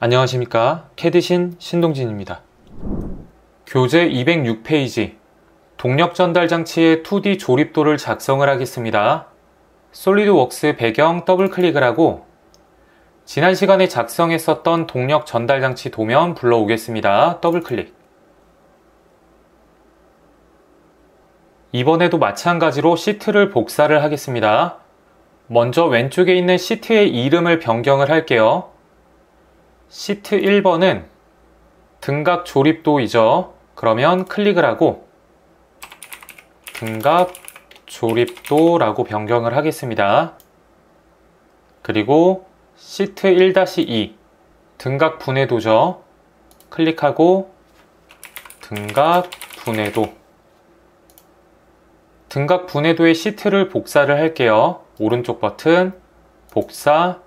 안녕하십니까. 캐드신 신동진입니다. 교재 206페이지 동력 전달 장치의 2D 조립도를 작성을 하겠습니다. 솔리드웍스 배경 더블 클릭을 하고 지난 시간에 작성했었던 동력 전달 장치 도면 불러오겠습니다. 더블 클릭. 이번에도 마찬가지로 시트를 복사를 하겠습니다. 먼저 왼쪽에 있는 시트의 이름을 변경을 할게요. 시트 1번은 등각 조립도이죠. 그러면 클릭을 하고 등각 조립도라고 변경을 하겠습니다. 그리고 시트 1-2 등각 분해도죠. 클릭하고 등각 분해도. 등각 분해도의 시트를 복사를 할게요. 오른쪽 버튼 복사,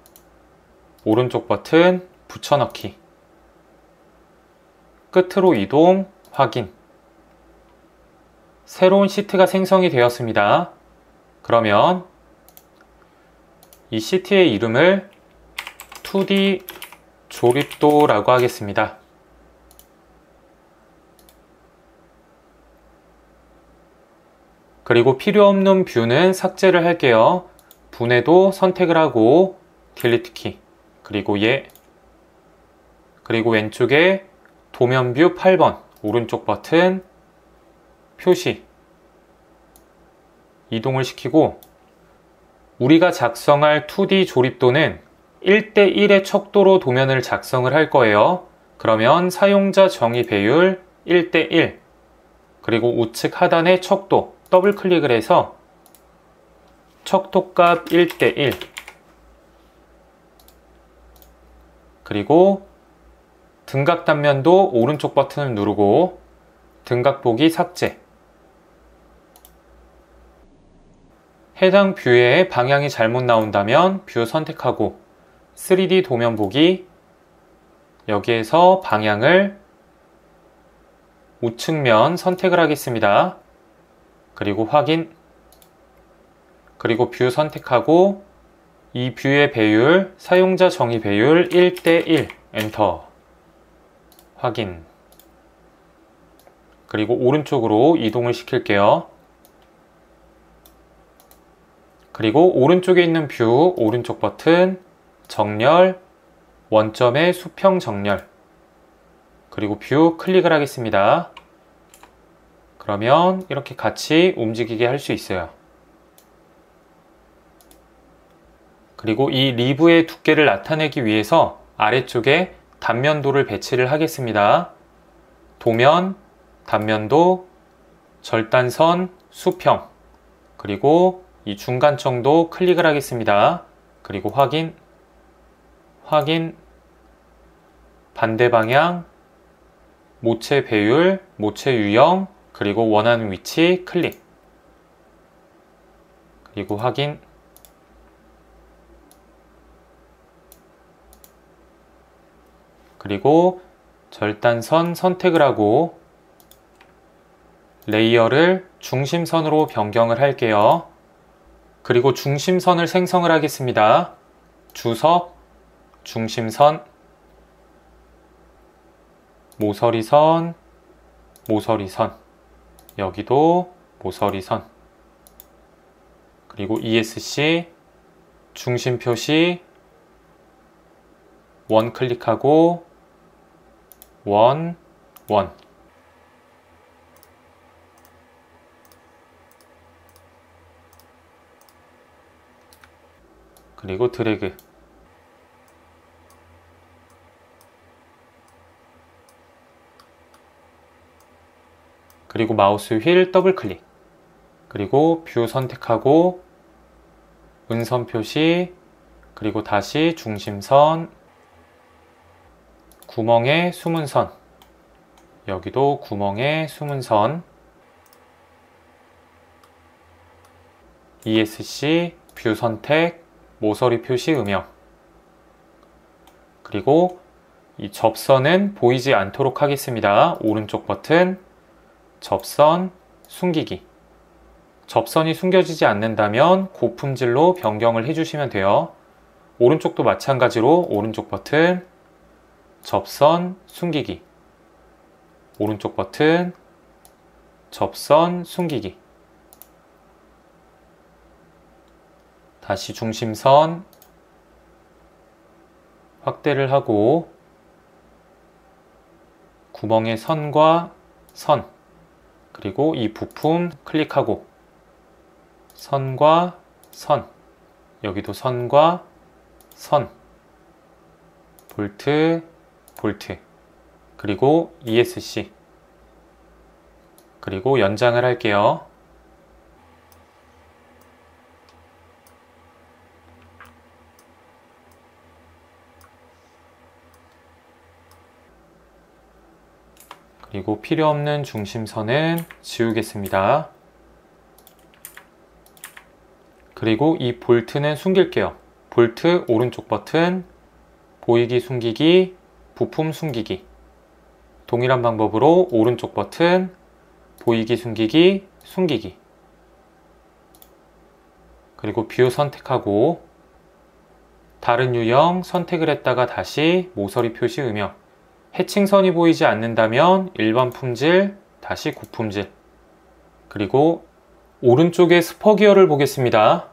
오른쪽 버튼 붙여넣기, 끝으로 이동, 확인. 새로운 시트가 생성이 되었습니다. 그러면 이 시트의 이름을 2D 조립도라고 하겠습니다. 그리고 필요 없는 뷰는 삭제를 할게요. 분해도 선택을 하고 딜리트 키, 그리고 그리고 왼쪽에 도면뷰 8번 오른쪽 버튼 표시 이동을 시키고 우리가 작성할 2D 조립도는 1:1의 척도로 도면을 작성을 할 거예요. 그러면 사용자 정의 배율 1:1 그리고 우측 하단의 척도 더블 클릭을 해서 척도값 1:1 그리고 등각 단면도 오른쪽 버튼을 누르고 등각 보기 삭제. 해당 뷰에 방향이 잘못 나온다면 뷰 선택하고 3D 도면 보기, 여기에서 방향을 우측면 선택을 하겠습니다. 그리고 확인, 그리고 뷰 선택하고 이 뷰의 배율, 사용자 정의 배율 1:1 엔터. 확인. 그리고 오른쪽으로 이동을 시킬게요. 그리고 오른쪽에 있는 뷰 오른쪽 버튼 정렬, 원점의 수평 정렬, 그리고 뷰 클릭을 하겠습니다. 그러면 이렇게 같이 움직이게 할 수 있어요. 그리고 이 리브의 두께를 나타내기 위해서 아래쪽에 단면도를 배치를 하겠습니다. 도면, 단면도, 절단선, 수평, 그리고 이 중간청도 클릭을 하겠습니다. 그리고 확인, 반대 방향, 모체 배율, 모체 유형, 그리고 원하는 위치 클릭, 그리고 확인, 그리고 절단선 선택을 하고 레이어를 중심선으로 변경을 할게요. 그리고 중심선을 생성을 하겠습니다. 주석, 중심선, 모서리선, 모서리선, 여기도 모서리선, 그리고 ESC, 중심 표시, 원 클릭하고 원, 그리고 드래그, 그리고 마우스 휠 더블 클릭, 그리고 뷰 선택하고 은선 표시, 그리고 다시 중심선, 구멍에 숨은 선, 여기도 구멍에 숨은 선, ESC, 뷰 선택, 모서리 표시 음영, 그리고 이 접선은 보이지 않도록 하겠습니다. 오른쪽 버튼 접선 숨기기. 접선이 숨겨지지 않는다면 고품질로 변경을 해주시면 돼요. 오른쪽도 마찬가지로 오른쪽 버튼 접선, 숨기기. 오른쪽 버튼, 접선, 숨기기. 다시 중심선 확대를 하고 구멍의 선과 선, 그리고 이 부품 클릭하고 선과 선, 여기도 선과 선, 볼트, 볼트, 그리고 ESC, 그리고 연장을 할게요. 그리고 필요 없는 중심선은 지우겠습니다. 그리고 이 볼트는 숨길게요. 볼트 오른쪽 버튼, 보이기 숨기기, 부품 숨기기. 동일한 방법으로 오른쪽 버튼, 보이기 숨기기, 숨기기. 그리고 뷰 선택하고 다른 유형 선택을 했다가 다시 모서리 표시 음영. 해칭선이 보이지 않는다면 일반 품질, 다시 고품질. 그리고 오른쪽에 스퍼기어를 보겠습니다.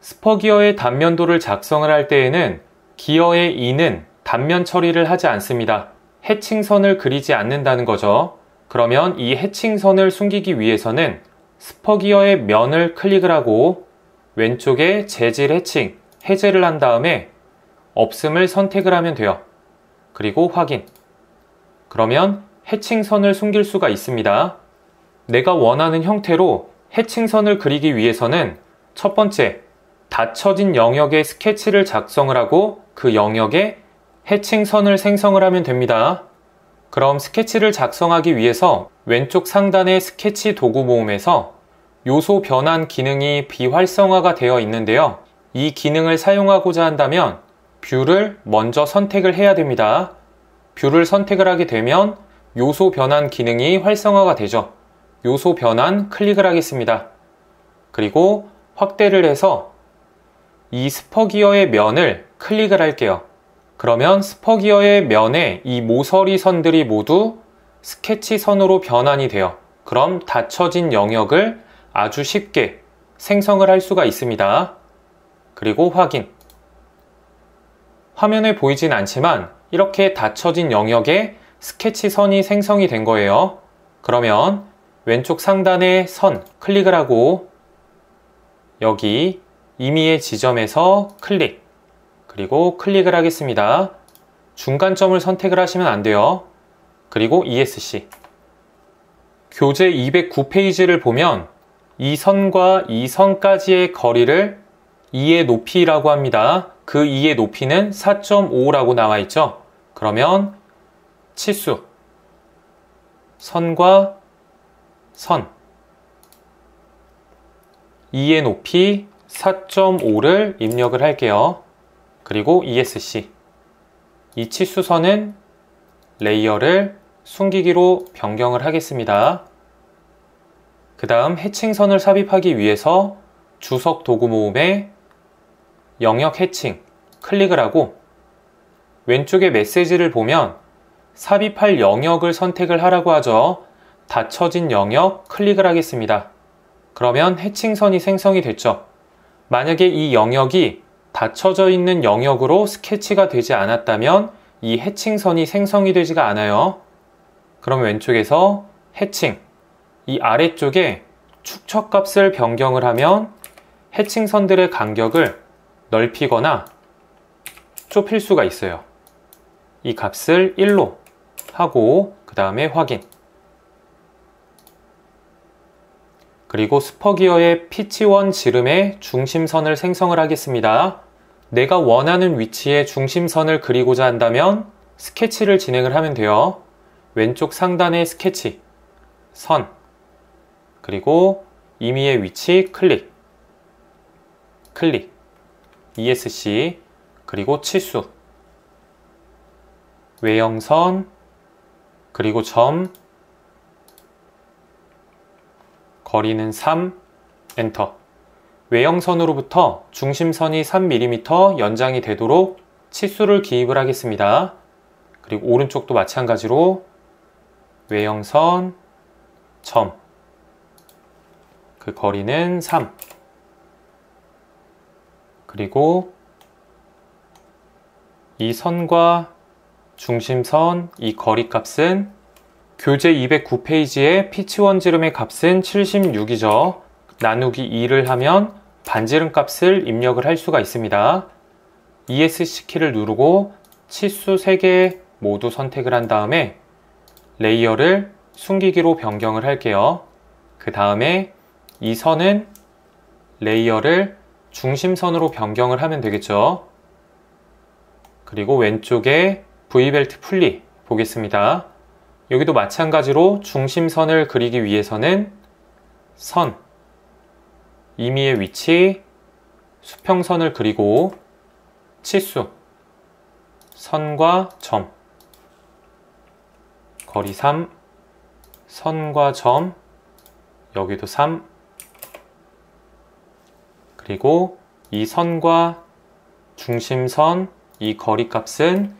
스퍼기어의 단면도를 작성을 할 때에는 기어의 2는 단면 처리를 하지 않습니다. 해칭선을 그리지 않는다는 거죠. 그러면 이 해칭선을 숨기기 위해서는 스퍼기어의 면을 클릭을 하고 왼쪽에 재질 해칭, 해제를 한 다음에 없음을 선택을 하면 돼요. 그리고 확인. 그러면 해칭선을 숨길 수가 있습니다. 내가 원하는 형태로 해칭선을 그리기 위해서는 첫 번째, 닫혀진 영역의 스케치를 작성을 하고 그 영역에 해칭선을 생성을 하면 됩니다. 그럼 스케치를 작성하기 위해서 왼쪽 상단의 스케치 도구 모음에서 요소 변환 기능이 비활성화가 되어 있는데요. 이 기능을 사용하고자 한다면 뷰를 먼저 선택을 해야 됩니다. 뷰를 선택을 하게 되면 요소 변환 기능이 활성화가 되죠. 요소 변환 클릭을 하겠습니다. 그리고 확대를 해서 이 스퍼기어의 면을 클릭을 할게요. 그러면 스퍼기어의 면에 이 모서리 선들이 모두 스케치 선으로 변환이 돼요. 그럼 닫혀진 영역을 아주 쉽게 생성을 할 수가 있습니다. 그리고 확인. 화면에 보이진 않지만 이렇게 닫혀진 영역에 스케치 선이 생성이 된 거예요. 그러면 왼쪽 상단에 선 클릭을 하고 여기 임의의 지점에서 클릭, 그리고 클릭을 하겠습니다. 중간점을 선택을 하시면 안 돼요. 그리고 ESC. 교재 209페이지를 보면 이 선과 이 선까지의 거리를 2의 높이라고 합니다. 그 2의 높이는 4.5라고 나와 있죠. 그러면 치수, 선과 선, 2의 높이 4.5를 입력을 할게요. 그리고 ESC. 이 치수선은 레이어를 숨기기로 변경을 하겠습니다. 그 다음 해칭선을 삽입하기 위해서 주석 도구 모음에 영역 해칭 클릭을 하고 왼쪽에 메시지를 보면 삽입할 영역을 선택을 하라고 하죠. 닫혀진 영역 클릭을 하겠습니다. 그러면 해칭선이 생성이 됐죠. 만약에 이 영역이 닫혀져 있는 영역으로 스케치가 되지 않았다면 이 해칭선이 생성이 되지가 않아요. 그럼 왼쪽에서 해칭, 이 아래쪽에 축척값을 변경을 하면 해칭선들의 간격을 넓히거나 좁힐 수가 있어요. 이 값을 1로 하고 그 다음에 확인. 그리고 스퍼기어의 피치1 지름의 중심선을 생성을 하겠습니다. 내가 원하는 위치에 중심선을 그리고자 한다면 스케치를 진행을 하면 돼요. 왼쪽 상단의 스케치, 선, 그리고 임의의 위치 클릭, 클릭, ESC, 그리고 치수, 외형선, 그리고 점, 거리는 3, 엔터. 외형선으로부터 중심선이 3mm 연장이 되도록 치수를 기입을 하겠습니다. 그리고 오른쪽도 마찬가지로 외형선, 점. 그 거리는 3. 그리고 이 선과 중심선, 이 거리 값은 교재 209페이지의 피치 원지름의 값은 76이죠. 나누기 2를 하면 반지름 값을 입력을 할 수가 있습니다. ESC 키를 누르고 치수 3개 모두 선택을 한 다음에 레이어를 숨기기로 변경을 할게요. 그 다음에 이 선은 레이어를 중심선으로 변경을 하면 되겠죠. 그리고 왼쪽에 V벨트 분리 보겠습니다. 여기도 마찬가지로 중심선을 그리기 위해서는 선, 임의의 위치, 수평선을 그리고 치수, 선과 점, 거리 3, 선과 점, 여기도 3, 그리고 이 선과 중심선, 이 거리 값은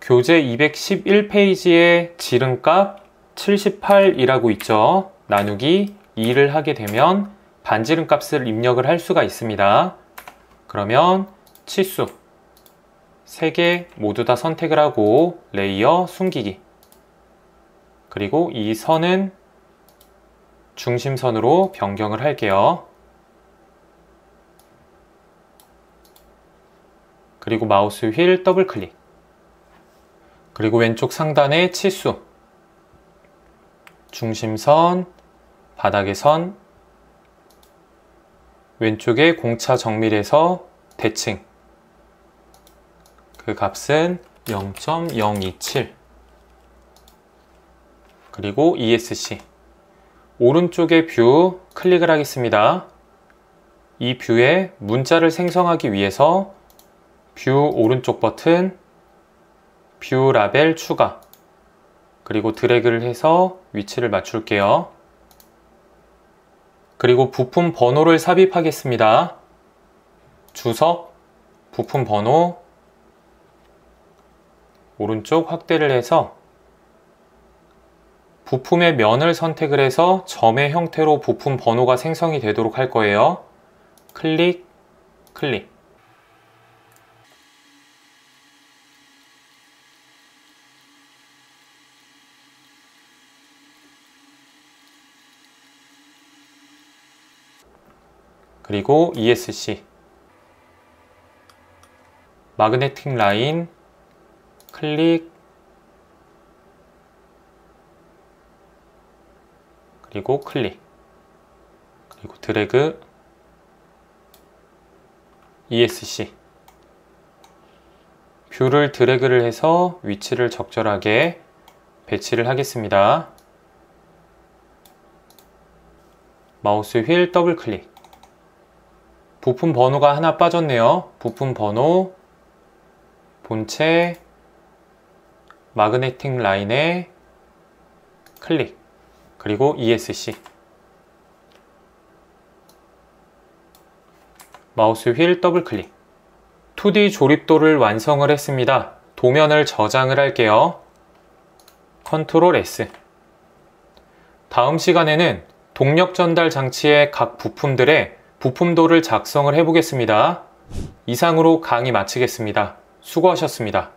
교재 211페이지의 지름값 78이라고 있죠. 나누기 2를 하게 되면 반지름 값을 입력을 할 수가 있습니다. 그러면 치수 3개 모두 다 선택을 하고 레이어 숨기기. 그리고 이 선은 중심선으로 변경을 할게요. 그리고 마우스 휠 더블 클릭. 그리고 왼쪽 상단에 치수, 중심선, 바닥의 선, 왼쪽에 공차 정밀에서 대칭. 그 값은 0.027. 그리고 ESC. 오른쪽에 뷰 클릭을 하겠습니다. 이 뷰에 문자를 생성하기 위해서 뷰 오른쪽 버튼, 뷰 라벨 추가, 그리고 드래그를 해서 위치를 맞출게요. 그리고 부품 번호를 삽입하겠습니다. 주석, 부품 번호, 오른쪽 확대를 해서 부품의 면을 선택을 해서 점의 형태로 부품 번호가 생성이 되도록 할 거예요. 클릭, 클릭. 그리고 ESC. 마그네틱 라인, 클릭, 그리고 클릭, 그리고 드래그, ESC. 뷰를 드래그를 해서 위치를 적절하게 배치를 하겠습니다. 마우스 휠 더블 클릭. 부품 번호가 하나 빠졌네요. 부품 번호, 본체, 마그네틱 라인에 클릭, 그리고 ESC. 마우스 휠 더블 클릭. 2D 조립도를 완성을 했습니다. 도면을 저장을 할게요. 컨트롤 S. 다음 시간에는 동력 전달 장치의 각 부품들의 부품도를 작성을 해보겠습니다. 이상으로 강의 마치겠습니다. 수고하셨습니다.